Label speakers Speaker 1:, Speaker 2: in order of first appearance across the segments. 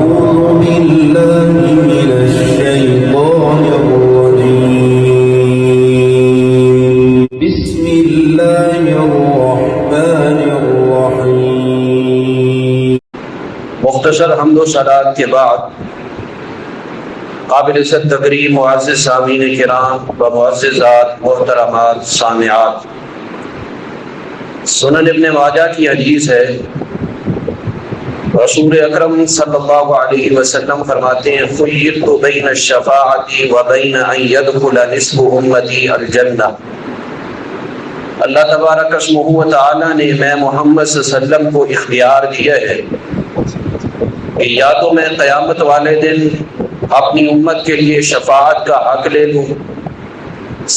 Speaker 1: أعوذ بالله من الشيطان الرجيم بسم الله الرحمن الرحيم
Speaker 2: مختصر حمد و صلات کے بعد قابل عزت تقریم معزز سامعین کرام و معززات محترمات سامعات، سنن ابن ماجہ کی حدیث ہے، رسول اکرم صلی اللہ علیہ وسلم فرماتے ہیں خیرت بین الشفاعت و بین ان يدخل نصف امتی الجنہ۔ اللہ تبارک اسمہ و تعالی نے میں محمد صلی اللہ علیہ وسلم کو اختیار دیا ہے کہ یا تو میں قیامت والے دن اپنی امت کے لیے شفاعت کا حق لے لوں،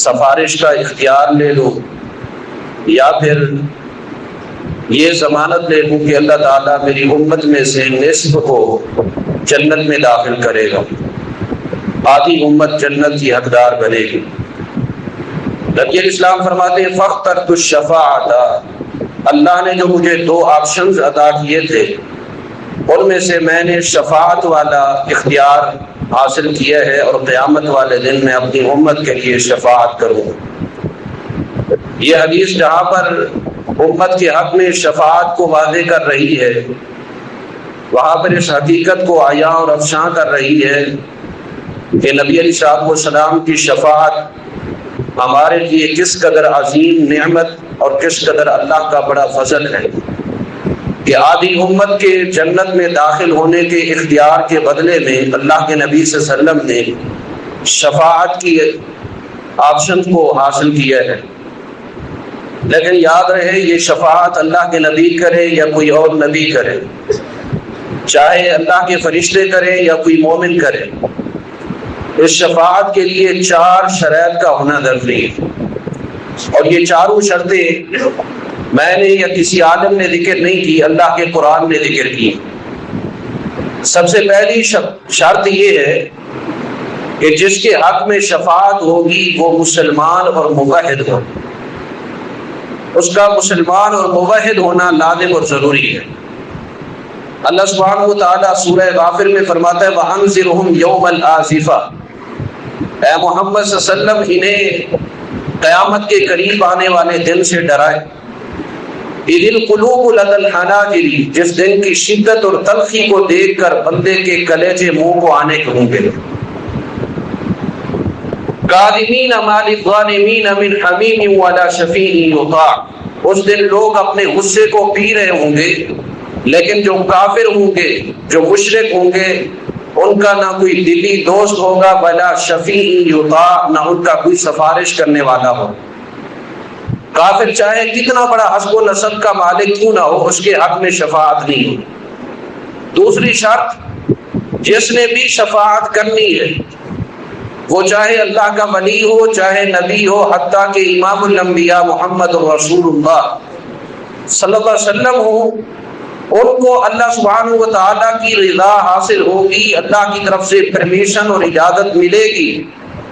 Speaker 2: سفارش کا اختیار لے لوں، یا پھر یہ ضمانت لے لوں کہ اللہ تعالیٰ میری امت میں سے نصف کو جنت میں داخل کرے گا، آدھی امت جنت کی حقدار بنے گی۔ نبی اسلام فرماتے ہیں فاخترت الشفاعۃ، اللہ نے جو مجھے دو آپشنز عطا کیے تھے ان میں سے میں نے شفاعت والا اختیار حاصل کیا ہے، اور قیامت والے دن میں اپنی امت کے لیے شفاعت کروں۔ یہ حدیث جہاں پر امت کے حق میں شفاعت کو واضح کر رہی ہے، وہاں پر اس حقیقت کو عیاں اور افشاں کر رہی ہے کہ نبی علیہ السلام کی شفاعت ہمارے لیے کس قدر عظیم نعمت اور کس قدر اللہ کا بڑا فضل ہے کہ آدھی امت کے جنت میں داخل ہونے کے اختیار کے بدلے میں اللہ کے نبی صلی اللہ علیہ وسلم نے شفاعت کی آپشن کو حاصل کیا ہے۔ لیکن یاد رہے یہ شفاعت اللہ کے نبی کرے یا کوئی اور نبی کرے، چاہے اللہ کے فرشتے کرے یا کوئی مومن کرے، اس شفاعت کے لیے 4 شرائط کا ہونا ضروری ہے، اور یہ چاروں شرطیں میں نے یا کسی عالم نے ذکر نہیں کی، اللہ کے قرآن نے ذکر کی۔ سب سے پہلی شرط یہ ہے کہ جس کے حق میں شفاعت ہوگی وہ مسلمان اور موحد ہو، اس کا مسلمان اور موحد ہونا لازم اور ضروری ہے۔ اللہ سبحانہ و تعالیٰ سورہ غافر میں فرماتا ہے وَأَنذِرْهُمْ يَوْمَ الْآزِفَةِ، اے محمد صلی اللہ علیہ وسلم انہیں قیامت کے قریب آنے والے دن سے ڈرائے، اِذِ الْقُلُوبُ لَدَى الْحَنَاجِرِ، جس دن کی شدت اور تلخی کو دیکھ کر بندے کے کلیجے منہ کو آنے ہوں گے، کاظمین ما للظالمین من حمیم ولا شفیع یطاع، اس دن لوگ اپنے غصے کو پی رہے ہوں گے، لیکن جو کافر ہوں گے، جو مشرک ہوں گے، ان کا نہ کوئی دلی دوست ہوگا، ولا شفیع یطاع، نہ ان کا کوئی سفارش کرنے والا ہو۔ کافر چاہے کتنا بڑا حسب و نسب کا مالک کیوں نہ ہو، اس کے حق میں شفاعت نہیں ہو۔ دوسری شرط، جس نے بھی شفاعت کرنی ہے وہ چاہے اللہ کا ولی ہو، چاہے نبی ہو، حتیٰ کہ امام الانبیاء محمد رسول اللہ صلی اللہ علیہ وسلم ہو، ان کو اللہ سبحانہ و تعالیٰ کی رضا حاصل ہوگی، اللہ کی طرف سے پرمیشن اور اجازت ملے گی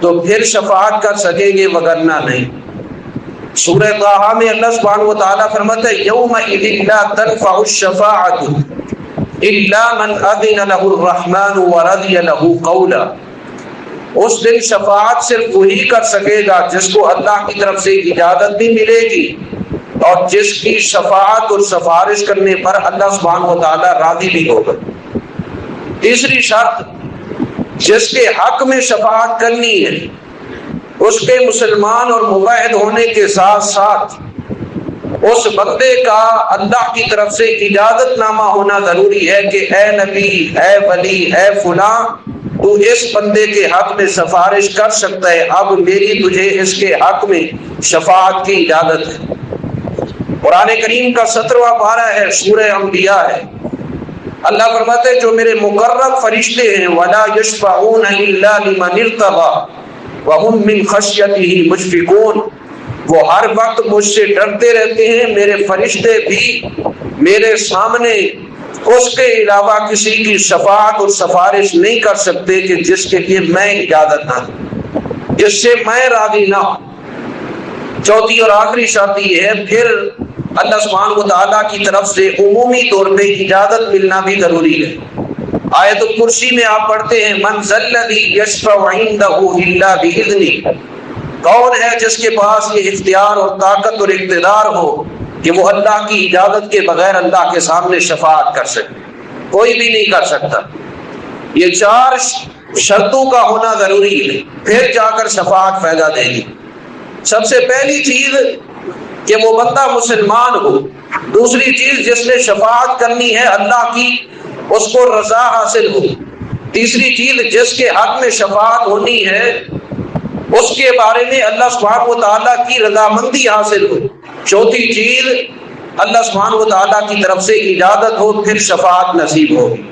Speaker 2: تو پھر شفاعت کر سکیں گے، وگرنہ نہیں۔ سورہ طٰہٰ میں اللہ سبحانہ و تعالیٰ فرماتا ہے یومئذ لا تنفع الشفاعۃ الا من اذن له الرحمن ورضی له قولا، اس دن شفاعت صرف وہی کر سکے گا جس کو اللہ کی طرف سے اجازت بھی ملے گی اور جس کی شفاعت اور سفارش کرنے پر اللہ سبحانہ و تعالیٰ راضی بھی ہوگا۔ تیسری شرط، جس کے حق میں شفاعت کرنی ہے اس کے مسلمان اور موحد ہونے کے ساتھ ساتھ اس بندے کا اللہ کی طرف سے اجازت نامہ ہونا ضروری ہے کہ اے نبی، اے ولی، اے فلاں، تو اس بندے کے حق میں سفارش کر سکتا ہے، اب میری تجھے اس کے حق میں شفاعت کی اجازت ہے۔ قرآن کریم کا 17واں پارہ ہے، سورہ انبیاء ہے۔ اللہ فرماتے ہیں جو میرے مقرب فرشتے ہیں وَلَا يَشْفَعُونَ إِلَّا لِمَنِ ارْتَضَىٰ وَهُمْ مِنْ خَشْيَتِهِ مُشْفِقُونَ، وہ ہر وقت مجھ سے ڈرتے رہتے ہیں، میرے فرشتے بھی میرے سامنے اس کے علاوہ کسی کی شفاعت اور سفارش نہیں کر سکتے کہ جس کے لیے میں اجازت نہ دوں، جس سے میں راضی نہ ہوں۔ چوتھی اور آخری شرط یہ ہے پھر اللہ سبحانہ و تعالیٰ کی طرف سے عمومی طور پہ اجازت ملنا بھی ضروری ہے۔ آیت الکرسی میں آپ پڑھتے ہیں من ذا الذی یشفع عنده الا باذنہ، کون ہے جس کے پاس یہ اختیار اور طاقت اور اقتدار ہو کہ وہ اللہ کی اجازت کے بغیر اللہ کے سامنے شفاعت کر سکے؟ کوئی بھی نہیں کر سکتا۔ یہ 4 شرطوں کا ہونا ضروری ہے، پھر جا کر شفاعت فائدہ دے گی۔ سب سے پہلی چیز کہ وہ بندہ مسلمان ہو، دوسری چیز جس نے شفاعت کرنی ہے اللہ کی اس کو رضا حاصل ہو، تیسری چیز جس کے حق میں شفاعت ہونی ہے اس کے بارے میں اللہ سبحانہ و تعالیٰ کی رضامندی حاصل ہو، چوتھی چیز اللہ سبحانہ و تعالیٰ کی طرف سے اجازت ہو، پھر شفاعت نصیب ہوگی۔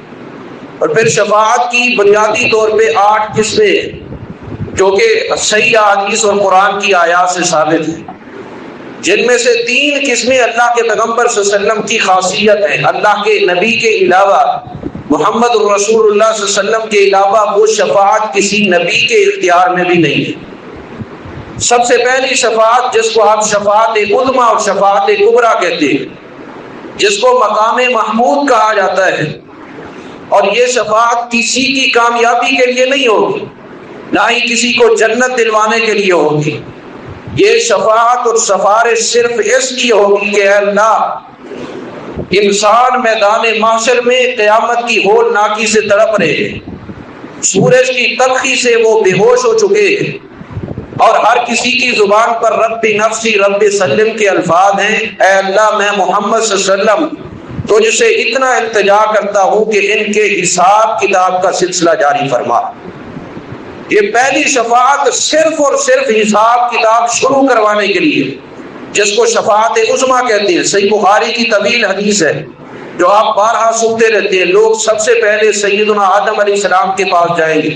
Speaker 2: اور پھر شفاعت کی بنیادی طور پہ 8 قسمیں ہیں جو کہ صحیح حدیث اور قرآن کی آیات سے ثابت ہیں، جن میں سے 3 قسمیں اللہ کے پیغمبر صلی اللہ علیہ وسلم کی خاصیت ہیں۔ اللہ کے نبی کے علاوہ، محمد رسول اللہ صلی اللہ علیہ وسلم کے علاوہ وہ شفاعت کسی نبی کے اختیار میں بھی نہیں ہے۔ سب سے پہلی شفاعت جس کو آپ شفاعت عظمیٰ اور شفاعت کبریٰ کہتے ہیں، جس کو مقام محمود کہا جاتا ہے، اور یہ شفاعت کسی کی کامیابی کے لیے نہیں ہوگی، نہ ہی کسی کو جنت دلوانے کے لیے ہوگی۔ یہ شفاعت اور سفارش صرف اس لیے ہوگی کہ اے اللہ، انسان میدان محشر میں قیامت کی ہول ناکی سے تڑپ رہے ہیں، سورج کی تلخی سے وہ بے ہوش ہو چکے ہیں، اور ہر کسی کی زبان پر رب نفسی رب سلم کے الفاظ ہیں، اے اللہ میں محمد صلی اللہ علیہ وسلم تجھ سے اتنا التجا کرتا ہوں کہ ان کے حساب کتاب کا سلسلہ جاری فرما۔ یہ پہلی شفاعت صرف اور صرف حساب کتاب شروع کروانے کے لیے، جس کو شفاعت عظمیٰ کہتے ہیں۔ صحیح بخاری کی طویل حدیث ہے جو آپ بارہا سنتے رہتے ہیں۔ لوگ سب سے پہلے سیدنا آدم علیہ السلام کے پاس جائیں گے،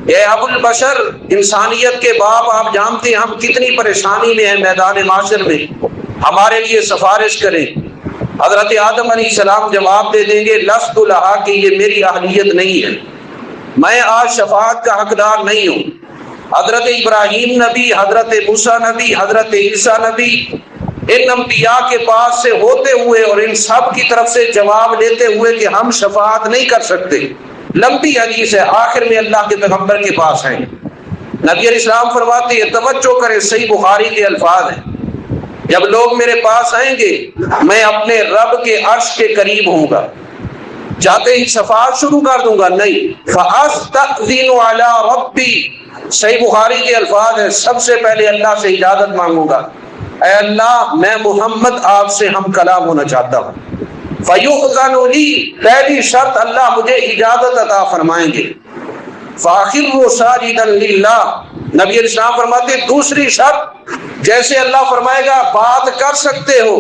Speaker 2: اے ابو البشر، انسانیت کے باپ، آپ جانتے ہیں ہم کتنی پریشانی میں ہیں میدان معاشر میں، ہمارے لیے سفارش کریں۔ حضرت آدم علیہ السلام جواب دے دیں گے لست لہا، کہ یہ میری اہلیت نہیں ہے، میں آج شفاعت کا حقدار نہیں ہوں۔ حضرت ابراہیم نبی، حضرت موسیٰ نبی، حضرت عیسیٰ نبی، ان انبیاء کے پاس سے ہوتے ہوئے اور ان سب کی طرف سے جواب لیتے ہوئے کہ ہم شفاعت نہیں کر سکتے، لمبی حدیث ہے، آخر میں اللہ کے پیغمبر کے پاس ہیں۔ نبی علیہ السلام فرماتے ہیں، توجہ کریں، صحیح بخاری کے الفاظ ہیں، جب لوگ میرے پاس آئیں گے میں اپنے رب کے عرش کے قریب ہوں گا، جاتے ہی شفاعت شروع کر دوں گا نہیں، فَأَسْتَأْذِنُ عَلَىٰ رَبِّي، صحیح بخاری کے الفاظ ہیں، سب سے پہلے اللہ سے اجازت مانگوں گا، اے اللہ میں محمد آپ سے ہم کلام ہونا چاہتا ہوں۔ فَيُؤْذَنُ لِي، پہلی شرط اللہ مجھے اجازت عطا فرمائیں گے۔ فَأَخِرُّ سَاجِدًا لِلَّهِ، نبی علیہ السلام فرماتے دوسری شرط، جیسے اللہ فرمائے گا بات کر سکتے ہو،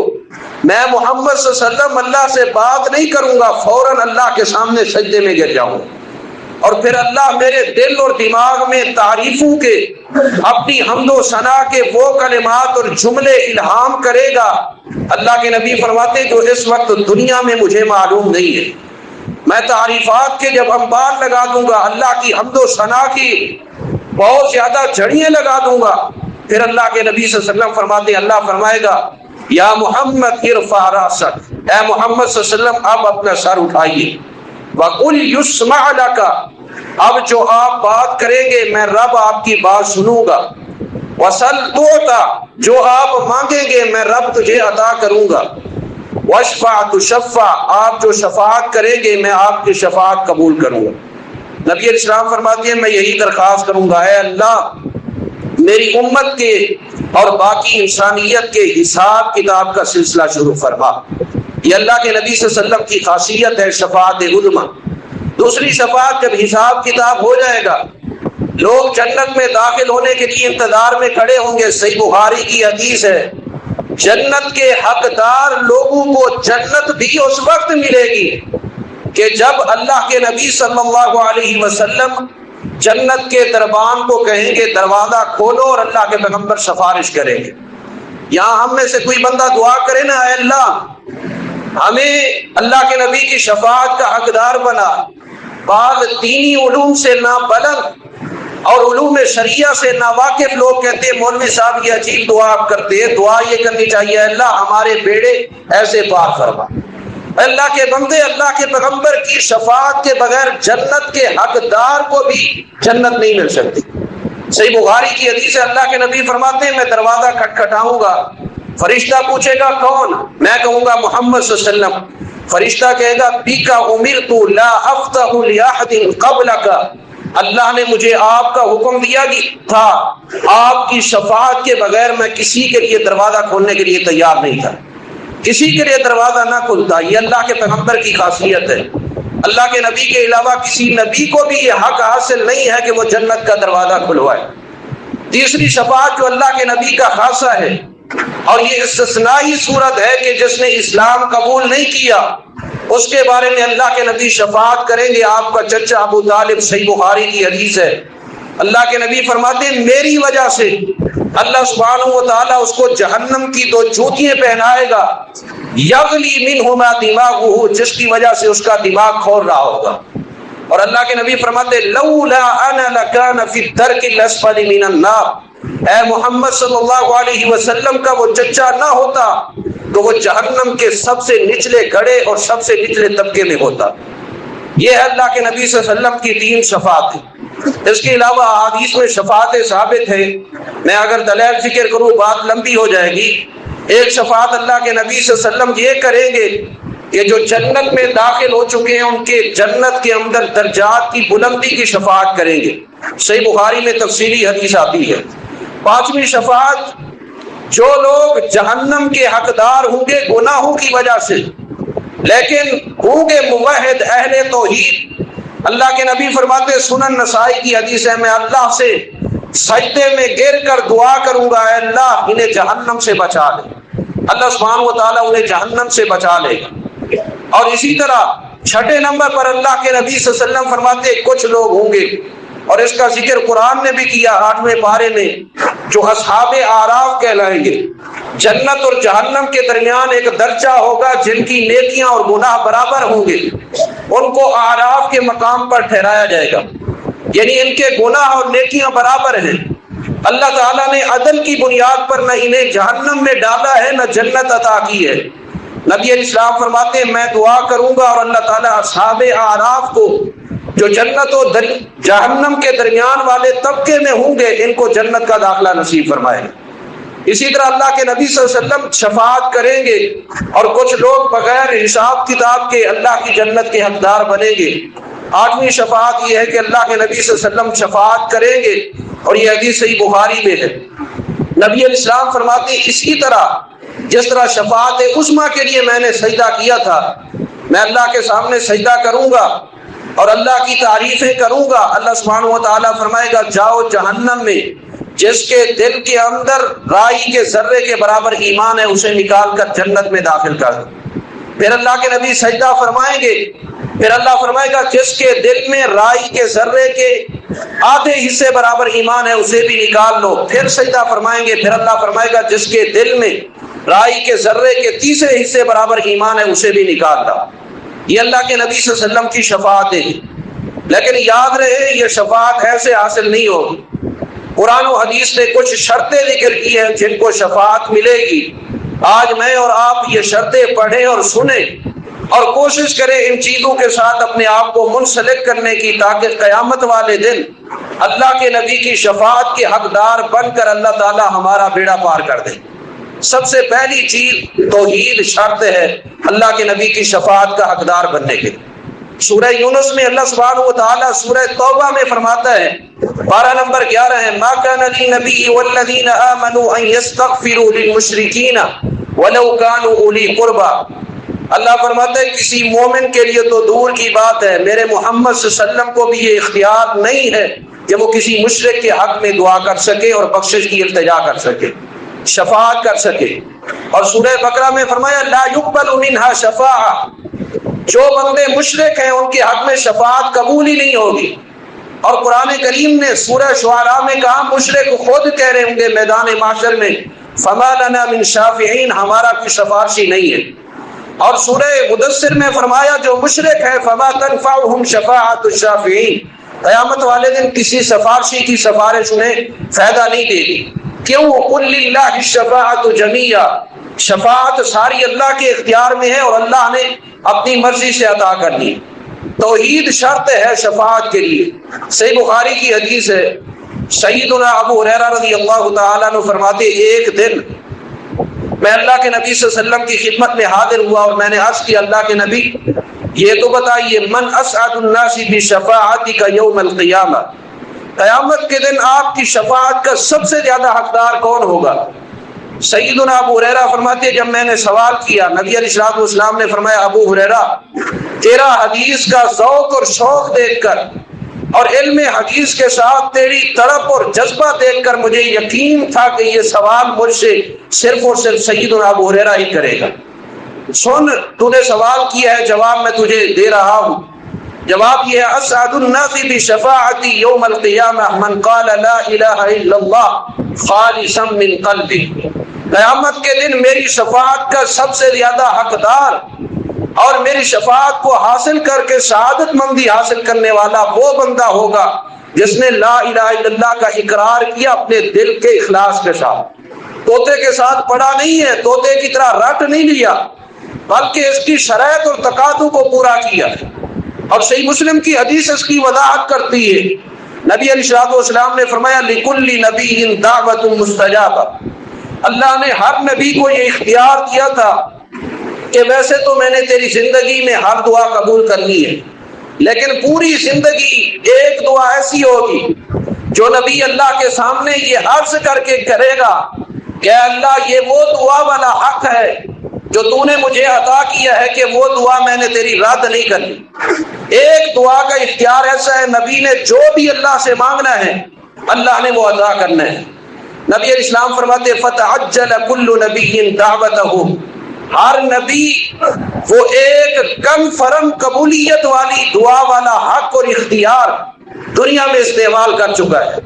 Speaker 2: میں محمد صلی اللہ علیہ وسلم اللہ سے بات نہیں کروں گا، فوراً اللہ کے سامنے سجدے میں گر جاؤں، اور پھر اللہ میرے دل اور دماغ میں تعریفوں کے، اپنی حمد و ثنا کے وہ کلمات اور جملے الہام کرے گا، اللہ کے نبی فرماتے جو اس وقت دنیا میں مجھے معلوم نہیں ہے۔ میں تعریفات کے جب انبار لگا دوں گا، اللہ کی حمد و ثنا کی بہت زیادہ جھڑیاں لگا دوں گا، پھر اللہ کے نبی صلی اللہ علیہ وسلم فرماتے اللہ فرمائے گا یا محمد ارفع راسک، اے محمد صلی اللہ علیہ وسلم اب اپنا سر اٹھائیے، وَقُلْ يُسْمَعْ لَكَ، اب جو آپ بات کریں گے میں رب آپ کی بات سنوں گا، وَسَلْ تُعْطَى، جو آپ مانگیں گے میں رب تجھے عطا کروں گا، وَاشْفَعْ تُشَفَّعْ، آپ جو شفاعت کریں گے میں آپ کی شفاعت قبول کروں گا۔ نبی علیہ السلام فرماتے ہیں میں یہی درخواست کروں گا، اے اللہ میری امت کے اور باقی انسانیت کے حساب کتاب کا سلسلہ شروع فرما۔ یہ اللہ کے نبی صلی اللہ علیہ وسلم کی خاصیت ہے شفاعت عظمیٰ۔ دوسری شفاعت جب حساب کتاب ہو جائے گا، لوگ جنت میں داخل ہونے کے لیے انتظار میں کھڑے ہوں گے۔ صحیح بخاری کی حدیث ہے، جنت کے حقدار لوگوں کو جنت بھی اس وقت ملے گی کہ جب اللہ کے نبی صلی اللہ علیہ وسلم جنت کے دربان کو کہیں گے دروازہ کھولو، اور اللہ کے پیغمبر سفارش کریں گے۔ یہاں ہم میں سے کوئی بندہ دعا کرے نا، اے اللہ ہمیں اللہ کے نبی کی شفاعت کا حقدار بنا۔ بعض دینی علوم سے نابلد اور علوم شریعہ سے ناواقف لوگ کہتے ہیں مولوی صاحب یہ عجیب دعا آپ کرتے ہیں، دعا یہ کرنی چاہیے اللہ ہمارے بیڑے ایسے پار فرما۔ اللہ کے بندے، اللہ کے پیغمبر کی شفاعت کے بغیر جنت کے حقدار کو بھی جنت نہیں مل سکتی۔ صحیح بخاری کی حدیث ہے، اللہ کے نبی فرماتے ہیں میں دروازہ کھٹکھٹاؤں گا، فرشتہ پوچھے گا کون؟ میں کہوں گا محمد صلی اللہ علیہ وسلم۔ فرشتہ کہے گا بک امرت لا افتح لاحد قبلک، اللہ نے مجھے آپ کا حکم دیا تھا، آپ کی شفاعت کے بغیر میں کسی کے لیے دروازہ کھولنے کے لیے تیار نہیں تھا، کسی کے لیے دروازہ نہ کھلتا۔ یہ اللہ کے پیغمبر کی خاصیت ہے۔ اللہ کے نبی کے علاوہ کسی نبی کو بھی یہ حق حاصل نہیں ہے کہ وہ جنت کا دروازہ کھلوائے۔ تیسری شفاعت جو اللہ کے نبی کا خاصہ ہے، اور یہ استثنائی صورت ہے کہ جس نے اسلام قبول نہیں کیا اس کے بارے میں اللہ کے نبی شفاعت کریں گے۔ آپ کا چچا ابو طالب، صحیح بخاری کی حدیث ہے، اللہ کے نبی فرماتے ہیں میری وجہ سے اللہ سبحانہ و تعالیٰ اس کو جہنم کی 2 جوتیاں پہنائے گا، یغلی منہما دماغہ، جس کی وجہ سے اس کا دماغ کھول رہا ہوگا۔ اور اللہ کے نبی فرماتے لولا انا لکان فی الدرک الاسفل من النار، اے محمد صلی اللہ علیہ وسلم کا وہ چچا نہ ہوتا تو وہ جہنم کے سب سے نچلے گڑھے اور سب سے نچلے طبقے میں ہوتا۔ یہ ہے اللہ کے نبی صلی اللہ علیہ وسلم کی 3 شفاعتیں۔ اس کے علاوہ حدیث میں شفاعتیں ثابت ہیں، میں اگر دلائل ذکر کروں بات لمبی ہو جائے گی۔ ایک شفاعت اللہ کے نبی صلی اللہ علیہ وسلم یہ کریں گے کہ جو جنت میں داخل ہو چکے ہیں ان کے جنت کے اندر درجات کی بلندی کی شفاعت کریں گے، صحیح بخاری میں تفصیلی حدیث آتی ہے۔ 5ویں شفاعت جو لوگ جہنم کے حقدار ہوں گے گناہوں کی وجہ سے لیکن ہوں گے موحد اہل توحید، اللہ کے نبی فرماتے سنن نسائی کی حدیث ہے میں اللہ سے سجدے میں گر کر دعا کروں گا اے اللہ انہیں جہنم سے بچا لے، اللہ سبحانہ و تعالیٰ انہیں جہنم سے بچا لے گا۔ اور اسی طرح 6 نمبر پر اللہ کے نبی صلی اللہ علیہ وسلم فرماتے کچھ لوگ ہوں گے، اور اس کا ذکر قرآن نے بھی کیا 8ویں پارے میں، جو اصحاب اعراف کہلائیں گے۔ جنت اور جہنم کے درمیان ایک درجہ ہوگا جن کی نیکیاں اور گناہ برابر ہوں گے، ان کو اعراف کے مقام پر ٹھہرایا جائے گا، یعنی ان کے گناہ اور نیکیاں برابر ہیں۔ اللہ تعالیٰ نے عدل کی بنیاد پر نہ انہیں جہنم میں ڈالا ہے نہ جنت عطا کی ہے۔ نبی علیہ السلام فرماتے ہیں میں دعا کروں گا اور اللہ تعالیٰ اصحاب اعراف کو جو جنت و جہنم کے درمیان والے طبقے میں ہوں گے ان کو جنت کا داخلہ نصیب فرمائے۔ اسی طرح اللہ کے نبی صلی اللہ علیہ وسلم شفاعت کریں گے اور کچھ لوگ بغیر حساب کتاب کے اللہ کی جنت کے حقدار بنیں گے۔ 8ویں شفاعت یہ ہے کہ اللہ کے نبی صلی اللہ علیہ وسلم شفاعت کریں گے، اور یہ حدیث صحیح بخاری میں ہے۔ نبی علیہ السلام فرماتے ہیں اسی طرح جس طرح شفاعت عظمیٰ کے لیے میں نے سجدہ کیا تھا، میں اللہ کے سامنے سجدہ کروں گا اور اللہ کی تعریفیں کروں گا، اللہ سبحانہ و تعالیٰ فرمائے گا جاؤ جہنم میں جس کے دل کے اندر رائی کے ذرے کے برابر ایمان ہے اسے نکال کر جنت میں داخل کر دو۔ پھر اللہ کے نبی سجدہ فرمائیں گے، پھر اللہ فرمائے گا جس کے دل میں رائی کے ذرے کے آدھے حصے برابر ایمان ہے اسے بھی نکال لو۔ پھر سجدہ فرمائیں گے، پھر اللہ فرمائے گا جس کے دل میں رائی کے ذرے کے تیسرے حصے برابر ایمان ہے اسے بھی نکال دو۔ یہ اللہ کے نبی صلی اللہ علیہ وسلم کی شفاعتیں ہیں، لیکن یاد رہے یہ شفاعت ایسے حاصل نہیں ہوگی۔ قرآن و حدیث نے کچھ شرطیں ذکر کی ہیں جن کو شفاعت ملے گی۔ آج میں اور آپ یہ شرطیں پڑھیں اور سنیں اور کوشش کریں ان چیزوں کے ساتھ اپنے آپ کو منسلک کرنے کی، تاکہ قیامت والے دن اللہ کے نبی کی شفاعت کے حقدار بن کر اللہ تعالی ہمارا بیڑا پار کر دے۔ سب سے پہلی چیز توحید شرط ہے اللہ کے نبی کی شفاعت کا حقدار بننے کے۔ سورہ یونس میں اللہ سبحانہ و تعالیٰ سورہ توبہ میں فرماتا ہے، پارہ نمبر 11 ہے، ما كان للنبي والذين آمنوا ان يستغفروا للمشركين ولو كانوا اولي قربى۔ اللہ فرماتا ہے کسی مومن کے لیے تو دور کی بات ہے، میرے محمد صلی اللہ علیہ وسلم کو بھی یہ اختیار نہیں ہے کہ وہ کسی مشرک کے حق میں دعا کر سکے اور بخشش کی التجا کر سکے، شفاعت کر سکے۔ اور سورہ بقرہ میں فرمایا لا يقبل منها شفاعہ، جو بندے مشرک ہیں ان کے حق میں شفاعت قبول ہی نہیں ہوگی۔ اور قرآن کریم نے سورہ شعراء میں کہا مشرک خود کہہ رہے ہوں گے میدان محشر میں فما لنا من شافعین، ہمارا کوئی سفارشی نہیں ہے۔ اور سورہ مدثر میں فرمایا جو مشرک ہے فما تنفعهم شفاعت الشافعین، قیامت والے دن کسی سفارشی کی سفارش انہیں فائدہ نہیں دے گی۔ کیوں؟ قل للہ الشفاعت جمیعا، شفاعت ساری اللہ کے اختیار میں ہے اور اللہ نے اپنی مرضی سے عطا کرنی. توحید شرط ہے شفاعت کے لیے. صحیح بخاری کی حدیث ہے, سیدنا ابو ہریرہ رضی اللہ تعالیٰ عنہ فرماتے ایک دن میں اللہ کے نبی صلی اللہ علیہ وسلم کی خدمت میں حاضر ہوا اور میں نے عرض کیا اللہ کے نبی یہ تو بتائیے من اسعد الناس بشفاعتک یوم القیامہ, قیامت کے دن آپ کی شفاعت کا سب سے زیادہ حقدار کون ہوگا؟ سیدنا ابو ہریرہ فرماتے جب میں نے سوال کیا نبی علیہ الصلوۃ والسلام نے فرمایا ابو ہریرہ تیرا حدیث کا ذوق اور شوق دیکھ کر اور علم حدیث کے ساتھ تیری تڑپ اور جذبہ دیکھ کر مجھے یقین تھا کہ یہ سوال مجھ سے صرف اور صرف سیدنا ابو ہریرہ ہی کرے گا. سن تو نے سوال کیا ہے, جواب میں تجھے دے رہا ہوں. جواب یہ ہے اسعد الناس بشفاعتی یوم القیامہ من قال لا الہ الا اللہ خالصا من قلبہ. قیامت کے دن میری شفاعت کا سب سے زیادہ حقدار اور میری شفاعت کو حاصل کر کے سعادت مندی حاصل کرنے والا وہ بندہ ہوگا جس نے لا الہ الا اللہ کا اقرار کیا اپنے دل کے اخلاص کے ساتھ. طوطے کے ساتھ پڑھا نہیں ہے, طوطے کی طرح رٹ نہیں لیا, بلکہ اس کی شرائط اور تقاضوں کو پورا کیا. اور صحیح مسلم کی حدیث اس کی وضاحت کرتی ہے. نبی علیہ الصلوۃ والسلام نے فرمایا لکل نبی دعوت مستجابہ. اللہ نے ہر نبی کو یہ اختیار دیا تھا کہ ویسے تو میں نے تیری زندگی میں ہر دعا قبول کرنی ہے, لیکن پوری زندگی ایک دعا ایسی ہوگی جو نبی اللہ کے سامنے یہ عرض کر کے کرے گا کہ اللہ یہ وہ دعا والا حق ہے جو تو نے مجھے عطا کیا ہے کہ وہ دعا میں نے تیری رد نہیں کرنی. ایک دعا کا اختیار ایسا ہے نبی نے جو بھی اللہ سے مانگنا ہے اللہ نے وہ عطا کرنا ہے. نبی علیہ السلام فرماتے فتعجل کل نبی دعوتہ, ہر نبی وہ ایک کنفرم قبولیت والی دعا والا حق اور اختیار دنیا میں استعمال کر چکا ہے.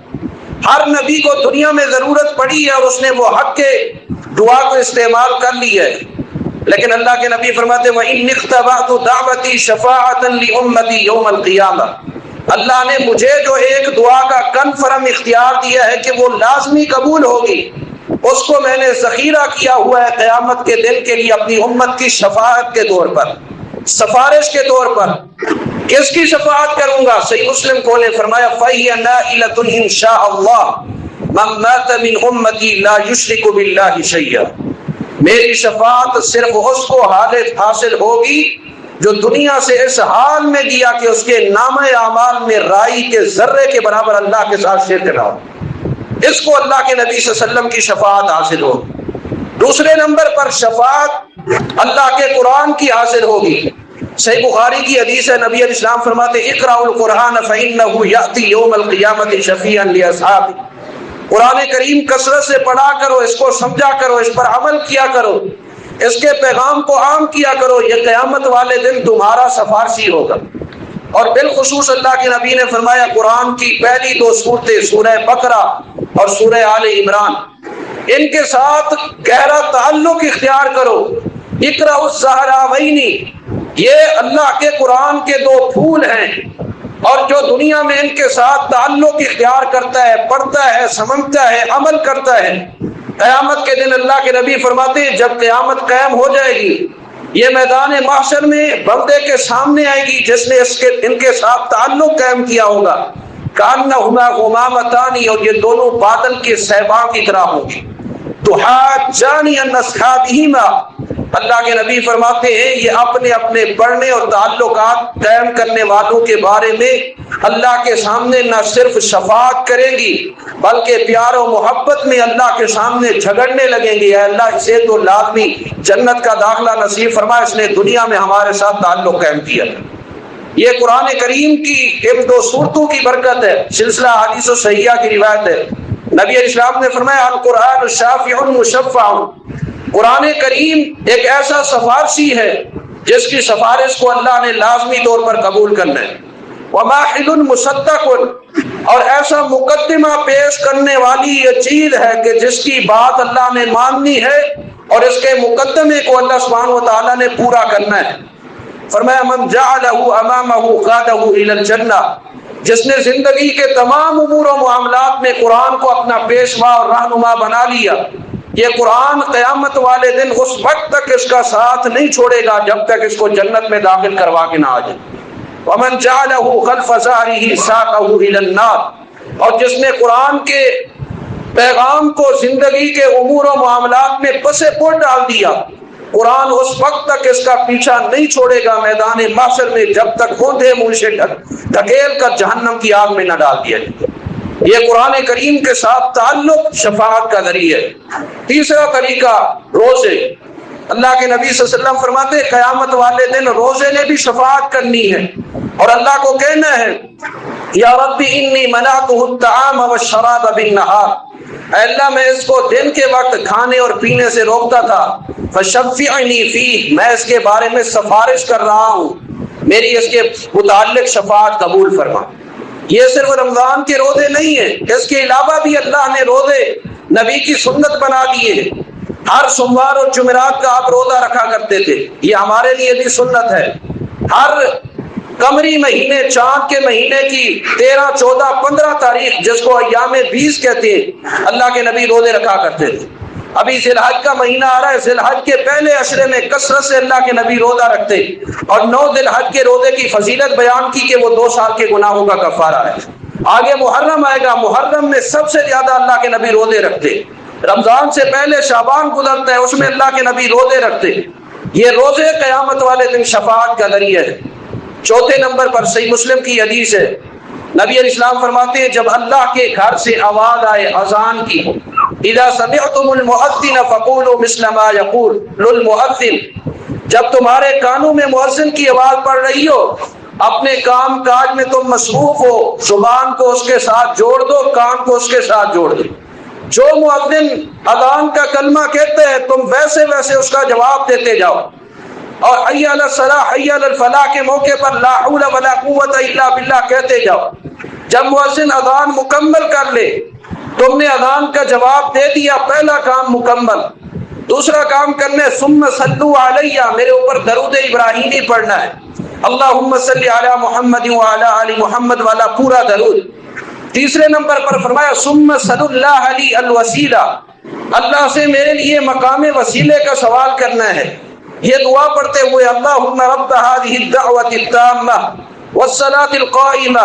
Speaker 2: ہر نبی کو دنیا میں ضرورت پڑی ہے اور اس نے وہ حق کے دعا کو استعمال کر لی ہے. لیکن اللہ کے نبی فرماتے وَإِنِّ اخْتَبَعْتُ دَعْوَتِي شَفَاعَةً لِأُمَّتِي يَوْمَ الْقِيَامَةِ. اللہ نے مجھے جو ایک دعا کا کنفرم اختیار دیا ہے کہ وہ لازمی قبول ہوگی, اس کو میں نے ذخیرہ کیا ہوا ہے قیامت کے دن کے لیے اپنی امت کی شفاعت کے طور پر, سفارش کے طور پر. کس کی شفاعت کروں گا؟ صحیح مسلم کو نے فرمایا فَهِيَ نَائِلَةٌ إِن شَاءَ اللَّهُ مَن مَاتَ مِنْ أُمَّتِي لَا يُشْرِكُ بِاللَّهِ شَيْئًا. میری شفاعت صرف اس کو حاصل ہوگی جو دنیا سے اس حال میں گیا کہ اس کے نامہ اعمال میں رائی کے ذرے کے برابر اللہ کے ساتھ شرک نہ ہو. اس کو اللہ کے نبی صلی اللہ علیہ وسلم کی شفاعت حاصل ہوگی. دوسرے نمبر پر شفاعت اللہ کے قرآن کی حاصل ہوگی. صحیح بخاری کی حدیث ہے, نبی علیہ السلام فرماتے اقرأوا القرآن فإنه يأتي يوم القيامة شفيعا لأصحابه. قرآن کریم کثرت سے پڑھا کرو, اس کو سمجھا کرو, اس پر عمل کیا کرو, اس کے پیغام کو عام کیا کرو, یہ قیامت والے دن تمہارا سفارشی ہوگا. اور بالخصوص اللہ کے نبی نے فرمایا قرآن کی پہلی دو سورتیں سورہ بقرہ اور سورہ آل عمران, ان کے ساتھ گہرا تعلق اختیار کرو. اقرأ الزہراوین, یہ اللہ کے قرآن کے دو پھول ہیں اور جو دنیا میں ان کے ساتھ تعلق اختیار کرتا ہے, پڑھتا ہے, سمجھتا ہے, عمل کرتا ہے, قیامت کے دن اللہ کے نبی فرماتے ہیں جب قیامت قائم ہو جائے گی یہ میدان محشر میں بندے کے سامنے آئے گی جس نے ان کے ساتھ تعلق قائم کیا ہوگا. کأنہما غمامتان, اور یہ دونوں بادل کے صحبان کی طرح ہوں گی. تحاجان عن اصحابہما, اللہ کے نبی فرماتے ہیں یہ اپنے اپنے پڑھنے اور تعلقات قائم کرنے والوں کے بارے میں اللہ کے سامنے نہ صرف شفاعت کریں گی بلکہ پیار و محبت میں اللہ کے سامنے جھگڑنے لگیں گے, اے اللہ اسے تو لازمی جنت کا داخلہ نصیب فرما, اس نے دنیا میں ہمارے ساتھ تعلق قائم کیا. یہ قرآن کریم کی ان دو صورتوں کی برکت ہے. سلسلہ حدیث و صحیحہ کی روایت ہے, نبی علیہ السلام نے فرمایا القرآن شافع مشفع, قرآن کریم ایک ایسا سفارشی ہے جس کی سفارش کو اللہ نے لازمی طور پر قبول کرنا ہے. وماحل مصدق, اور ایسا مقدمہ پیش کرنے والی یہ چیز ہے کہ جس کی بات اللہ نے ماننی ہے اور اس کے مقدمے کو اللہ سبحانہ و تعالیٰ نے پورا کرنا ہے. فرمایا من جعلہ امامہ قادہ الی الجنہ, جس نے زندگی کے تمام امور و معاملات میں قرآن کو اپنا پیشوا اور رہنما بنا لیا یہ قرآن قیامت والے دن اس وقت تک اس کا ساتھ نہیں چھوڑے گا جب تک اس کو جنت میں داخل کروا کے نہ آ جائے۔ وَمَنْ جَعَلَهُ خَلْفَ ظَهْرِهِ سَاقَهُ إِلَى النَّارِ، اور جس نے قرآن کے پیغام کو زندگی کے امور و معاملات میں پس پش ڈال دیا، قرآن اس وقت تک اس کا پیچھا نہیں چھوڑے گا میدان محشر میں جب تک اوندھے منہ سے دھکیل کر جہنم کی آگ میں نہ ڈال دیا جائے۔ یہ قرآن کریم کے ساتھ تعلق شفاعت کا ذریعہ ہے۔ تیسرا طریقہ روزے۔ اللہ کے نبی صلی اللہ علیہ وسلم فرماتے ہیں قیامت والے دن روزے نے بھی شفاعت کرنی ہے اور اللہ کو کہنا ہے یا رب انی منعتہ الطعام والشراب بالنہار، اے اللہ میں اس کو دن کے وقت کھانے اور پینے سے روکتا تھا، فشفعنی فیہ، میں اس کے بارے میں سفارش کر رہا ہوں، میری اس کے متعلق شفاعت قبول فرما۔ یہ صرف رمضان کے روزے نہیں ہیں، اس کے علاوہ بھی اللہ نے روزے نبی کی سنت بنا دیے ہیں۔ ہر سوموار اور جمعرات کا آپ روزہ رکھا کرتے تھے، یہ ہمارے لیے بھی سنت ہے۔ ہر قمری مہینے، چاند کے مہینے کی 13، 14، 15 تاریخ جس کو ایام 20 کہتے ہیں، اللہ کے نبی روزے رکھا کرتے تھے۔ ابھی ذی الحج کا مہینہ آ رہا ہے، ذی الحج کے پہلے عشرے میں کثرت سے اللہ کے نبی روزہ رکھتے اور 9 ذی الحج کے روزے کی فضیلت بیان کی کہ وہ 2 سال کے گناہوں کا کفارہ ہے۔ آگے محرم آئے گا، محرم میں سب سے زیادہ اللہ کے نبی روزے رکھتے۔ رمضان سے پہلے شعبان گزرتا ہے، اس میں اللہ کے نبی روزے رکھتے۔ یہ روزے قیامت والے دن شفاعت کا ذریعہ ہے۔ چوتھے نمبر پر صحیح مسلم کی حدیث ہے، نبی علیہ السلام فرماتے ہیں جب اللہ کے گھر سے آواز آئے اذان کی، اذا سمعتم المؤذن فقولوا مثل ما يقول للمؤذن، جب تمہارے کانوں میں مؤذن کی آواز پڑ رہی ہو، اپنے کام کاج میں تم مصروف ہو، زبان کو اس کے ساتھ جوڑ دو، کان کو اس کے ساتھ جوڑ دو۔ جو مؤذن اذان کا کلمہ کہتے ہیں تم ویسے ویسے اس کا جواب دیتے جاؤ، اور حی علی الصلاۃ حی علی الفلاح کے موقع پر لا حول ولا قوت الا باللہ کہتے جاؤ۔ جب مؤذن اذان مکمل کر لے، تم نے اذان کا جواب دے دیا، پہلا کام مکمل۔ دوسرا کام کرنے ثم صلوا علیہ، میرے اوپر درود ابراہیمی پڑھنا ہے، اللہم صلی علی محمد وعلی آل محمد والا پورا درود۔ تیسرے نمبر پر فرمایا ثم صل اللہ علی الوسیلہ، اللہ سے میرے لیے مقام وسیلے کا سوال کرنا ہے۔ یہ دعا پڑھتے ہوئے اللہم رب هذه الدعوة التامة والصلاة القائمة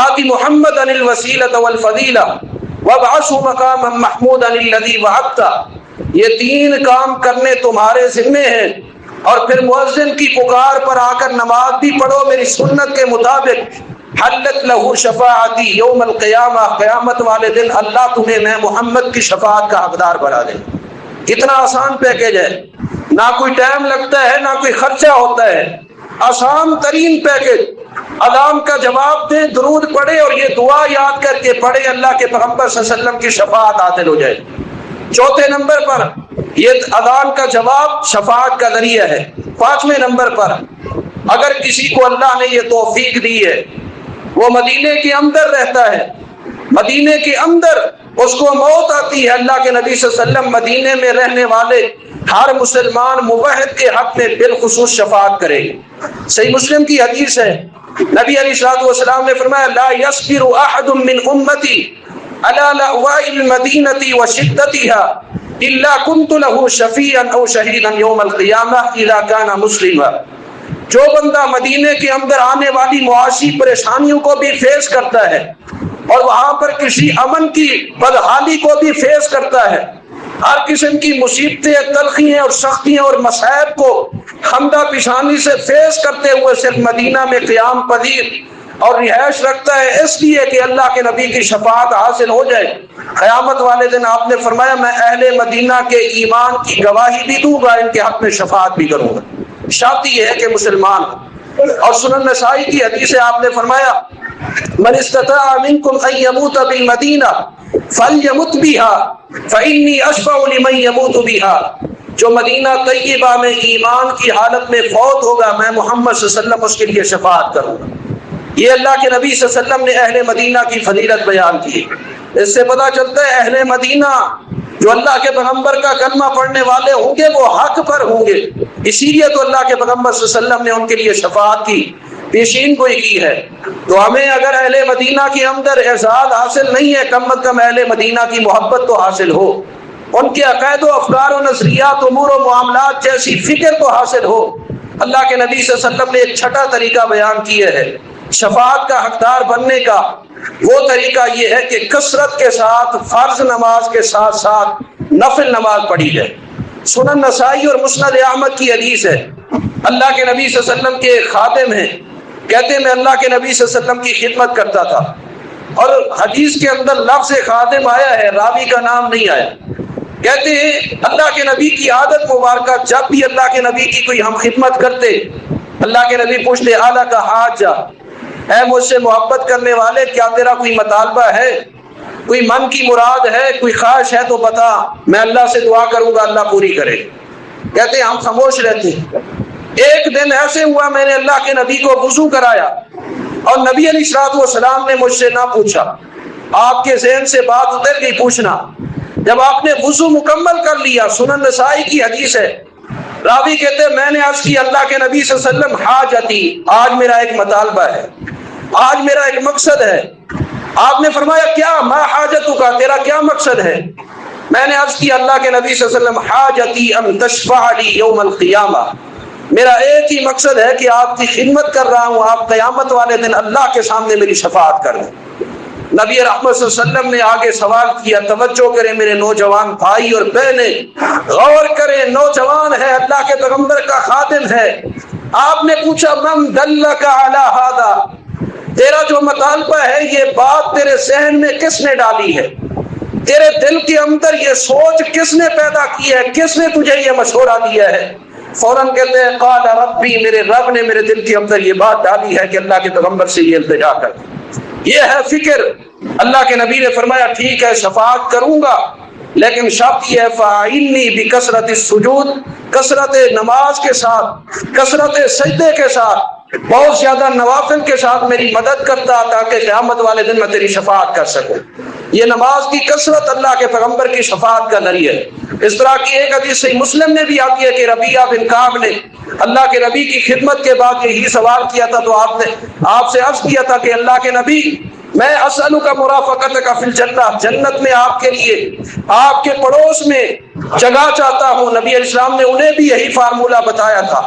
Speaker 2: آت محمدا الوسیلة والفضیلہ وابعثه مقاما محمودا الذی وعدته، یہ 3 کام کرنے تمہارے ذمے ہیں، اور پھر مؤذن کی پکار پر آ کر نماز بھی پڑھو میری سنت کے مطابق۔ حلت لہ شفاعتی یوم القیامہ، قیامت والے دن اللہ تمہیں میں محمد کی شفاعت کا حقدار بنا دے۔ کتنا آسان پیکیج ہے، نہ کوئی ٹائم لگتا ہے نہ کوئی خرچہ ہوتا ہے، آسان ترین پیکیج۔ اذان کا جواب دیں، درود پڑھے اور یہ دعا یاد کر کے پڑھے، اللہ کے پیغمبر صلی اللہ علیہ وسلم کی شفاعت حاصل ہو جائے۔ چوتھے نمبر پر یہ اذان کا جواب شفاعت کا ذریعہ ہے۔ 5ویں نمبر پر اگر کسی کو اللہ نے یہ توفیق دی ہے، وہ مدینے کے اندر رہتا ہے، مدینے کے اندر اس کو موت آتی ہے، اللہ کے نبی صلی اللہ علیہ وسلم مدینے میں رہنے والے ہر مسلمان موحد کے حق میں بالخصوص شفاعت کرے گی۔ صحیح مسلم کی حدیث ہے، نبی علیہ الصلوۃ والسلام نے فرمایا لا يصبر احد من امتی على لأواء المدینة وشدتها الا كنت له شفیعا او شہیدا یوم القیامہ اذا كان مسلما۔ جو بندہ مدینے کے اندر آنے والی معاشی پریشانیوں کو بھی فیس کرتا ہے اور وہاں پر کسی امن کی بدحالی کو بھی فیس کرتا ہے، ہر قسم کی مصیبتیں، تلخیاں اور سختیاں اور مصائب کو خندہ پیشانی سے فیس کرتے ہوئے صرف مدینہ میں قیام پذیر اور رہائش رکھتا ہے، اس لیے کہ اللہ کے نبی کی شفاعت حاصل ہو جائے۔ قیامت والے دن آپ نے فرمایا میں اہل مدینہ کے ایمان کی گواہی بھی دوں گا، ان کے حق میں شفاعت بھی کروں گا۔ شرط یہ ہے کہ مسلمان۔ اور سنن نسائی کی حدیث ہے، آپ نے فرمایا من استطاع منکم ان یموت بالمدینہ فلیمت بها فانی اشفع لمن یموت بها، جو مدینہ طیبہ میں ایمان کی حالت میں فوت ہوگا میں محمد صلی اللہ علیہ وسلم اس کے لیے شفاعت کروں گا۔ یہ اللہ کے نبی صلی اللہ علیہ وسلم نے اہل مدینہ کی فضیلت بیان کی۔ اس سے پتہ چلتا ہے اہل مدینہ جو اللہ کے پیغمبر کا کلمہ پڑھنے والے ہوں گے وہ حق پر ہوں گے، اسی لیے تو اللہ کے پیغمبر صلی اللہ علیہ وسلم نے ان کے لیے شفاعت کی پیشین گوئی کی ہے۔ تو ہمیں اگر اہل مدینہ کے اندر اعزاز حاصل نہیں ہے، کم از کم اہل مدینہ کی محبت تو حاصل ہو۔ ان کے عقائد و افکار و نظریات، امور و معاملات جیسی فکر کو حاصل ہو۔ اللہ کے نبی صلی اللہ علیہ وسلم نے ایک چھٹا طریقہ بیان کیا ہے شفاعت کا حقدار بننے کا۔ وہ طریقہ یہ ہے کہ کثرت کے ساتھ فرض نماز کے ساتھ ساتھ نفل نماز پڑھی جائے۔ سنن نسائی اور مسند احمد کی حدیث ہے، اللہ کے نبی صلی اللہ علیہ وسلم کے خادم ہیں، کہتے ہیں میں اللہ کے نبی صلی اللہ علیہ وسلم کی خدمت کرتا تھا، اور حدیث کے اندر لفظ خادم آیا ہے، راوی کا نام نہیں آیا۔ کہتے ہیں اللہ کے نبی کی عادت مبارکہ، جب بھی اللہ کے نبی کی کوئی ہم خدمت کرتے، اللہ کے نبی پوچھتے اعلیٰ کا حاجہ، اے مجھ سے محبت کرنے والے، کیا تیرا کوئی مطالبہ ہے، کوئی من کی مراد ہے، کوئی خواہش ہے تو بتا، میں اللہ سے دعا کروں گا اللہ پوری کرے۔ کہتے ہیں ہم خاموش رہتے۔ ایک دن ایسے ہوا میں نے اللہ کے نبی کو وضو کرایا اور نبی علیہ الصلوۃ والسلام نے مجھ سے نہ پوچھا، آپ کے ذہن سے بات اتر گئی پوچھنا۔ جب آپ نے وضو مکمل کر لیا، سنن نسائی کی حدیث ہے، راوی کہتے ہیں میں نے عرض کی اللہ کے نبی صلی اللہ علیہ وسلم حاجتی، آج میرا ایک مطالبہ ہے، آج میرا ایک مقصد ہے۔ آپ نے فرمایا کیا؟ ما حاجتک، تیرا کیا مقصد ہے؟ میں نے عرض کی اللہ کے نبی صلی اللہ علیہ وسلم حاجتی ان تشفع لی یوم القیامہ، میرا ایک ہی مقصد ہے کہ آپ کی خدمت کر رہا ہوں، آپ قیامت والے دن اللہ کے سامنے میری شفاعت کر دیں۔ نبی رحمت صلی اللہ علیہ وسلم نے آگے سوال کیا، توجہ کریں میرے نوجوان بھائی اور بہنیں، غور کریں، نوجوان ہے، اللہ کے پیغمبر کا خادم ہے۔ آپ نے پوچھا من دلک علی ھذا، تیرا جو مطالبہ ہے یہ بات تیرے ذہن میں کس نے ڈالی ہے، تیرے دل کے اندر یہ سوچ کس نے پیدا کی ہے، کس نے تجھے یہ مشورہ دیا ہے؟ فوراً کہتے ہیں قال ربی، میرے رب نے میرے دل کے اندر یہ بات ڈالی ہے کہ اللہ کے پیغمبر سے یہ التجا کر۔ یہ ہے فکر۔ اللہ کے نبی نے فرمایا ٹھیک ہے شفاعت کروں گا، لیکن شرط یہ ہے فاعلنی بکثرت السجود، کثرت نماز کے ساتھ، کثرت سجدے کے ساتھ، بہت زیادہ نوافل کے ساتھ میری مدد کرتا تاکہ قیامت والے دن میں تیری شفاعت کر سکوں۔ یہ نماز کی کثرت اللہ کے پیغمبر کی شفاعت کا ذریعہ ہے۔ اس طرح کی ایک حدیث صحیح مسلم میں بھی آتی ہے کہ ربیعہ بن کعب نے اللہ کے نبی کی خدمت کے بعد یہی سوال کیا تھا، تو آپ نے آپ سے عرض کیا تھا کہ اللہ کے نبی میں اسألک مرافقتک فی الجنہ، جنت میں آپ کے لیے آپ کے پڑوس میں جگہ چاہتا ہوں۔ نبی علیہ السلام نے انہیں بھی یہی فارمولہ بتایا تھا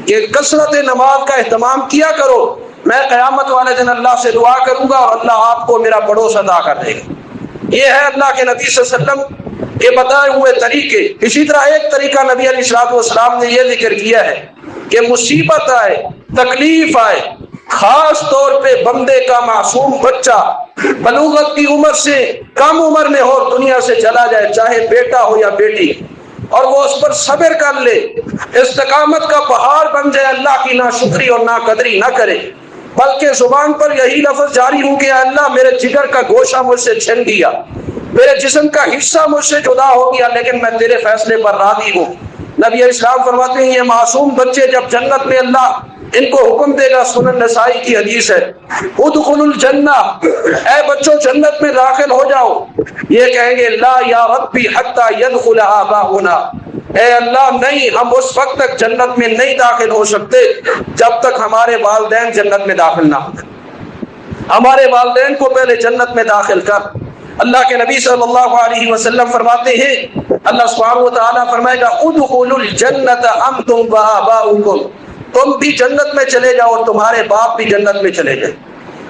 Speaker 2: کہ کثرت نماز کا اہتمام کیا کرو، میں قیامت والے دن اللہ سے دعا کروں گا اور اللہ آپ کو میرا پڑوس عطا کر دے گا۔ یہ ہے اللہ کے نبی صلی اللہ علیہ وسلم کے بتائے ہوئے طریقے۔ اسی طرح ایک طریقہ نبی علیہ السلام نے یہ ذکر کیا ہے کہ مصیبت آئے، تکلیف آئے، خاص طور پہ بندے کا معصوم بچہ بلوغت کی عمر سے کم عمر میں ہو، دنیا سے چلا جائے، چاہے بیٹا ہو یا بیٹی، اور وہ اس پر صبر کر لے، استقامت کا پہاڑ بن جائے، اللہ کی ناشکری اور ناقدری نہ کرے، بلکہ زبان پر یہی لفظ جاری ہوں کہ اللہ میرے جگر کا گوشہ مجھ سے چھن گیا، میرے جسم کا حصہ مجھ سے جدا ہو گیا، لیکن میں تیرے فیصلے پر راضی ہوں۔ نبی علیہ السلام فرماتے ہیں یہ معصوم بچے جب جنت میں اللہ ان کو حکم دے گا، سنن نسائی کی حدیث ہے، ادخلوا الجنہ، اے بچوں جنت میں داخل ہو جاؤ، یہ کہیں گے لا یا ربی حتی یدخل آباؤنا، اے اللہ نہیں، ہم اس وقت تک جنت میں نہیں داخل ہو سکتے جب تک ہمارے والدین جنت میں داخل نہ ہو، ہمارے والدین کو پہلے جنت میں داخل کر۔ اللہ کے نبی صلی اللہ علیہ وسلم فرماتے ہیں، اللہ سبحانہ و تعالیٰ فرمائے گا ادخلوا الجنۃ انتم وآباؤکم، تم بھی جنت میں چلے جاؤ اور تمہارے باپ بھی جنت میں چلے جائیں۔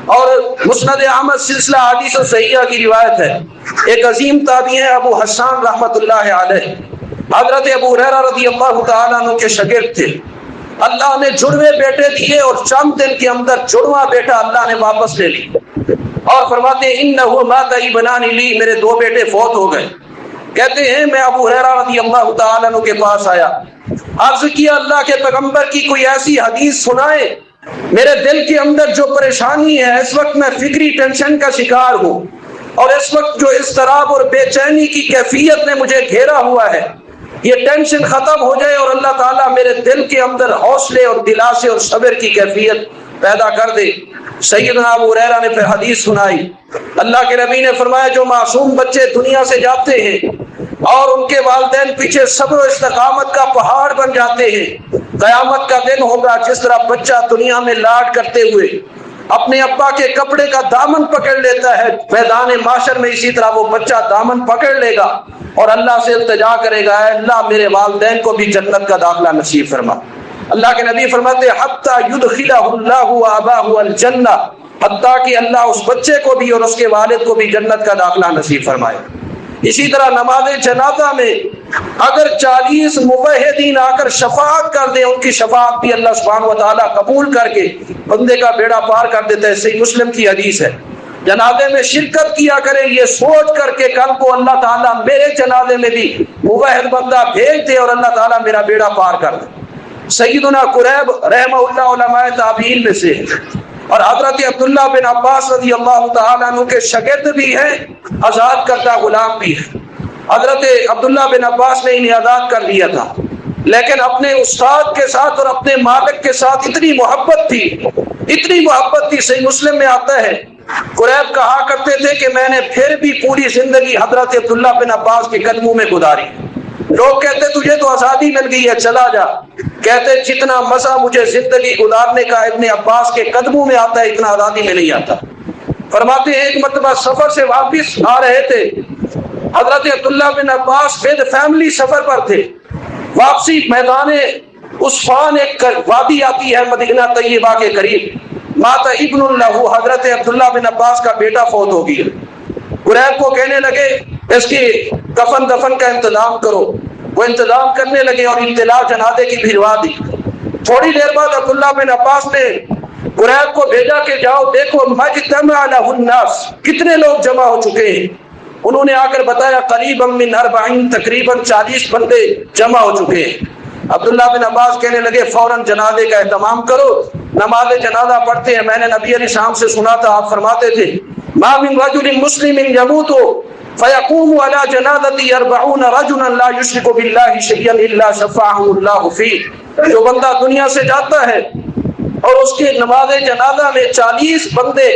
Speaker 2: اور مسند احمد سلسلہ حدیث صحیحہ کی روایت ہے، ایک عظیم تابعی ہیں ابو حسان رحمۃ اللہ علیہ، حضرت ابو ہریرہ رضی اللہ تعالیٰ عنہ کے شاگرد تھے۔ اللہ نے جڑوے بیٹے دیے اور چند دن کے اندر جڑواں بیٹا اللہ نے واپس لے لی، اور فرماتے ہیں انہ مات ابنان لی، میرے دو بیٹے فوت ہو گئے۔ کہتے ہیں میں ابو ہریرہ رضی اللہ تعالیٰ عنہ کے پاس آیا، عرض کیا اللہ کے پیغمبر کی کوئی ایسی حدیث سنائے، میرے دل کے اندر جو پریشانی ہے، اس وقت میں فکری ٹینشن کا شکار ہوں، اور اس وقت جو اضطراب اور بے چینی کی کیفیت نے مجھے گھیرا ہوا ہے، یہ ٹینشن ختم ہو جائے اور اللہ تعالیٰ میرے دل کے اندر حوصلے اور دلاسے اور صبر کی کیفیت پیدا کر دے۔ سیدنا ابو ہریرہ نے پھر حدیث سنائی، اللہ کے نبی نے فرمایا جو معصوم بچے دنیا سے جاتے ہیں اور ان کے والدین پیچھے صبر و استقامت کا پہاڑ بن جاتے ہیں، قیامت کا دن ہوگا جس طرح بچہ دنیا میں لاڈ کرتے ہوئے اپنے ابا کے کپڑے کا دامن پکڑ لیتا ہے، میدان معاشر میں اسی طرح وہ بچہ دامن پکڑ لے گا اور اللہ سے التجا کرے گا، اے اللہ میرے والدین کو بھی جنت کا داخلہ نصیب فرما۔ اللہ کے نبی فرماتے ہیں حتی یدخلہ اللہ وآباہ الجنہ، حتیٰ کہ اللہ اس بچے کو بھی اور اس کے والد کو بھی جنت کا داخلہ نصیب فرمائے۔ اسی طرح نماز جنازہ میں اگر 40 موحدین آ کر شفاعت کر دیں، ان کی شفاعت بھی اللہ سبحانہ و تعالیٰ قبول کر کے بندے کا بیڑا پار کر دیتا ہے۔ صحیح مسلم کی حدیث ہے۔ جنازے میں شرکت کیا کریں یہ سوچ کر کے کل کو اللہ تعالیٰ میرے جنازے میں بھی موحد بندہ بھیج دے اور اللہ تعالیٰ میرا بیڑا پار کر دے۔ سیدنا قریب رحمہ اللہ علماء تابعین میں سے، اور حضرت عبداللہ بن عباس رضی اللہ تعالیٰ عنہ کے شاگرد بھی ہیں، آزاد کردہ غلام بھی ہیں۔ حضرت عبداللہ بن عباس نے انہیں آزاد کر دیا تھا، لیکن اپنے استاد کے ساتھ اور اپنے مالک کے ساتھ اتنی محبت تھی، اتنی محبت تھی۔ صحیح مسلم میں آتا ہے قریب کہا کرتے تھے کہ میں نے پھر بھی پوری زندگی حضرت عبداللہ بن عباس کے قدموں میں گزاری۔ لوگ کہتے تجھے تو آزادی مل گئی ہے چلا جا، کہتے جتنا مزہ مجھے زندگی گزارنے کا ابن عباس کے قدموں میں آتا ہے اتنا آزادی میں نہیں آتا۔ فرماتے ہیں ایک مرتبہ سفر سے واپس آ رہے تھے، حضرت عبداللہ بن عباس ود فیملی سفر پر تھے۔ واپسی میدان عصفان ایک وادی آتی ہے مدینہ طیبہ کے قریب، مات ابن اللہ، حضرت عبداللہ بن عباس کا بیٹا فوت ہو گیا۔ قریب کو کہنے لگے اس کی کفن دفن کا انتظام کرو، وہ انتظام کرنے لگے اور اطلاع جنازے کی بھجوا دی۔ تھوڑی دیر بعد عبداللہ بن عباس نے قریب کو بھیجا کہ جاؤ دیکھو مجتمع له الناس، کتنے لوگ جمع ہو چکے ہیں۔ انہوں نے آ کر بتایا قریبا من 40، تقریباً 40 بندے جمع ہو چکے ہیں۔ عبداللہ بن عباس کہنے لگے فوراً جنازے کا اہتمام کرو، نماز جنازہ پڑھتے ہیں۔ میں نے نبی علیہ السلام سے سنا تھا، آپ فرماتے تھے ما من رجل مسلم يموت فيقوم على جنازته 40 رجلا لا يشرك بالله شيئا الا شفعه الله فيه، جو بندہ دنیا سے جاتا ہے اور اس کے نماز جنازہ میں 40 بندے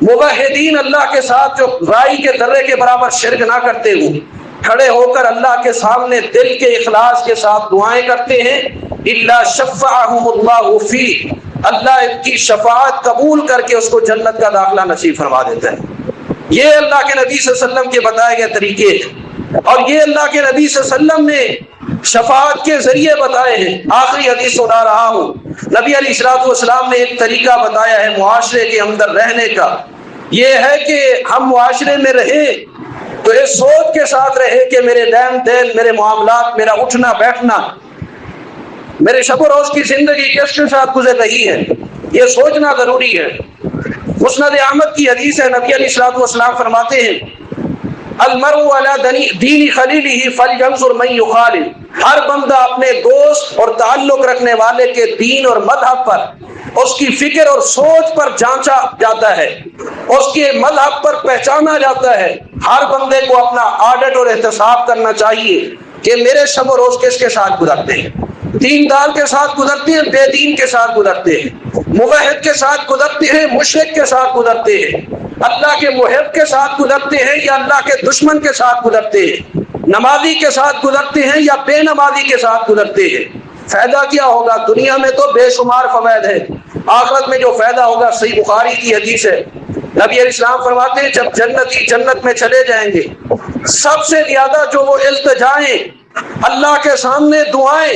Speaker 2: موحدین اللہ کے ساتھ جو رائی کے ذرے کے برابر شرک نہ کرتے ہو، کھڑے ہو کر اللہ کے سامنے دل کے اخلاص کے ساتھ دعائیں کرتے ہیں، الا شفعهم الله فيه، اللہ ان کی شفاعت قبول کر کے اس کو جنت کا داخلہ نصیب فرما دیتا ہے۔ یہ اللہ کے نبی صلی اللہ علیہ وسلم کے بتائے گئے طریقے ہیں، اور یہ اللہ کے نبی صلی اللہ علیہ وسلم نے شفاعت کے ذریعے بتائے ہیں۔ آخری حدیث سنا رہا ہوں، نبی علیہ السلام نے ایک طریقہ بتایا ہے معاشرے کے اندر رہنے کا، یہ ہے کہ ہم معاشرے میں رہیں تو اس سوچ کے ساتھ رہے کہ میرے لین دین، میرے معاملات، میرا اٹھنا بیٹھنا، میرے شب و روز کی زندگی کس کے ساتھ گزر رہی ہے، یہ سوچنا ضروری ہے۔ مسند احمد کی حدیث ہے، نبی علیہ السلام فرماتے ہیں المرء علی دین خلیلہ فلینظر من یخالل، ہر بندہ اپنے دوست اور تعلق رکھنے والے کے دین اور مذہب پر، اس کی فکر اور سوچ پر جانچا جاتا ہے، اس کے مذہب پر پہچانا جاتا ہے۔ ہر بندے کو اپنا آڈٹ اور احتساب کرنا چاہیے کہ میرے شب و روز کس کے ساتھ گزرتے ہیں، دیندار کے ساتھ گزرتے ہیں، بے دین کے ساتھ گزرتے ہیں، موحد کے ساتھ گزرتے ہیں، مشرک کے ساتھ گزرتے ہیں، اللہ کے محب کے ساتھ گزرتے ہیں یا اللہ کے دشمن کے ساتھ گزرتے ہیں، نمازی کے ساتھ گزرتے ہیں یا بے نمازی کے ساتھ گزرتے ہیں۔ فائدہ کیا ہوگا؟ دنیا میں تو بے شمار فوائد ہے، آخرت میں جو فائدہ ہوگا صحیح بخاری کی حدیث ہے، نبی علیہ السلام فرماتے ہیں جب جنتی جنت میں چلے جائیں گے سب سے زیادہ جو وہ التجائیں اللہ کے سامنے دعائیں،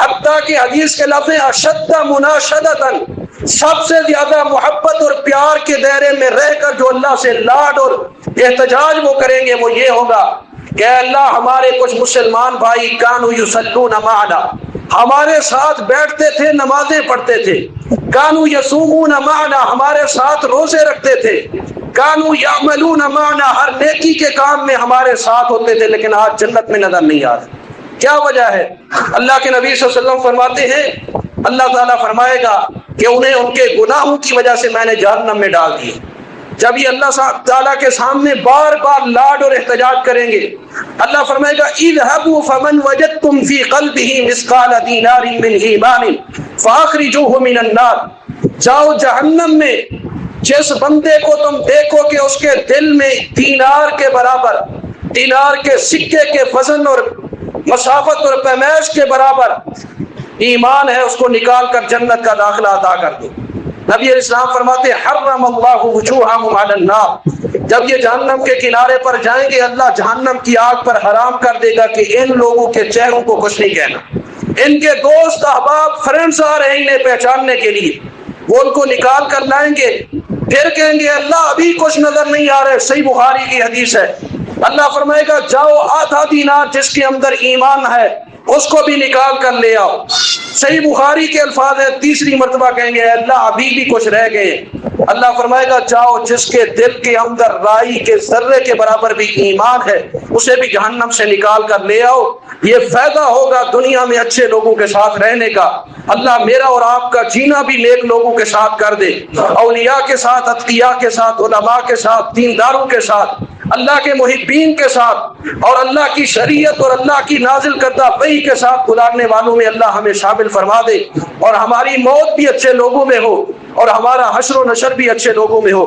Speaker 2: حتیٰ کہ حدیث کے لفظ اشد مناشدتاً، سب سے زیادہ محبت اور پیار کے دائرے میں رہ کر جو اللہ سے لاڈ اور احتجاج وہ کریں گے وہ یہ ہوگا کہ اللہ ہمارے کچھ مسلمان بھائی کانوا یصلون معنا، ہمارے ساتھ بیٹھتے تھے، نمازیں پڑھتے تھے، کانوا یصومون معنا، ہمارے ساتھ روزے رکھتے تھے، کانوا یعملون معنا، ہر نیکی کے کام میں ہمارے ساتھ ہوتے تھے، لیکن آج جنت میں نظر نہیں آتے۔ کیا وجہ ہے؟ اللہ کے نبی صلی اللہ علیہ وسلم فرماتے ہیں اللہ تعالیٰ فرمائے گا کہ انہیں ان کے گناہوں کی وجہ سے میں نے جہنم میں ڈال دیے۔ جب یہ اللہ تعالیٰ کے سامنے بار بار لاڈ اور احتجاج کریں گے، اللہ فرمائے گا اذهبوا فمن وجدتم في قلبه مثقال دینار من ایمان فاخرجوه من النار، جاؤ جہنم میں جس بندے کو تم دیکھو کہ اس کے دل میں دینار کے برابر، دینار کے سکے کے وزن اور مسافت اور پیمائش کے برابر ایمان ہے، اس کو نکال کر جنت کا داخلہ عطا کر دو۔ نبی علیہ السلام فرماتے حرم اللہ وجوہہم علی النار، جب یہ جہنم کے کنارے پر جائیں گے اللہ جہنم کی آگ پر حرام کر دے گا کہ ان لوگوں کے چہروں کو کچھ نہیں کہنا. ان کے دوست احباب فرینڈز آ رہے ہیں انہیں پہچاننے کے لیے، وہ ان کو نکال کر لائیں گے، پھر کہیں گے اللہ ابھی کچھ نظر نہیں آ رہے. صحیح بخاری کی حدیث ہے. اللہ فرمائے گا جاؤ آدھا دینار جس کے اندر ایمان ہے اس کو بھی نکال کر لے آؤ. صحیح بخاری کے الفاظ ہیں، تیسری مرتبہ کہیں گے اللہ ابھی بھی کچھ رہ گئے. اللہ فرمائے گا جاؤ جس کے دل کے اندر رائی کے ذرے کے برابر بھی ایمان ہے اسے بھی جہنم سے نکال کر لے آؤ. یہ فائدہ ہوگا دنیا میں اچھے لوگوں کے ساتھ رہنے کا. اللہ میرا اور آپ کا جینا بھی نیک لوگوں کے ساتھ کر دے، اولیاء کے ساتھ، اتقیاء کے ساتھ، علماء کے ساتھ، دینداروں کے ساتھ، اللہ کے محبین کے ساتھ، اور اللہ کی شریعت اور اللہ کی نازل کردہ وحی کے ساتھ گزارنے والوں میں اللہ ہمیں شامل فرما دے، اور ہماری موت بھی اچھے لوگوں میں ہو اور ہمارا حشر و نشر بھی اچھے لوگوں میں ہو.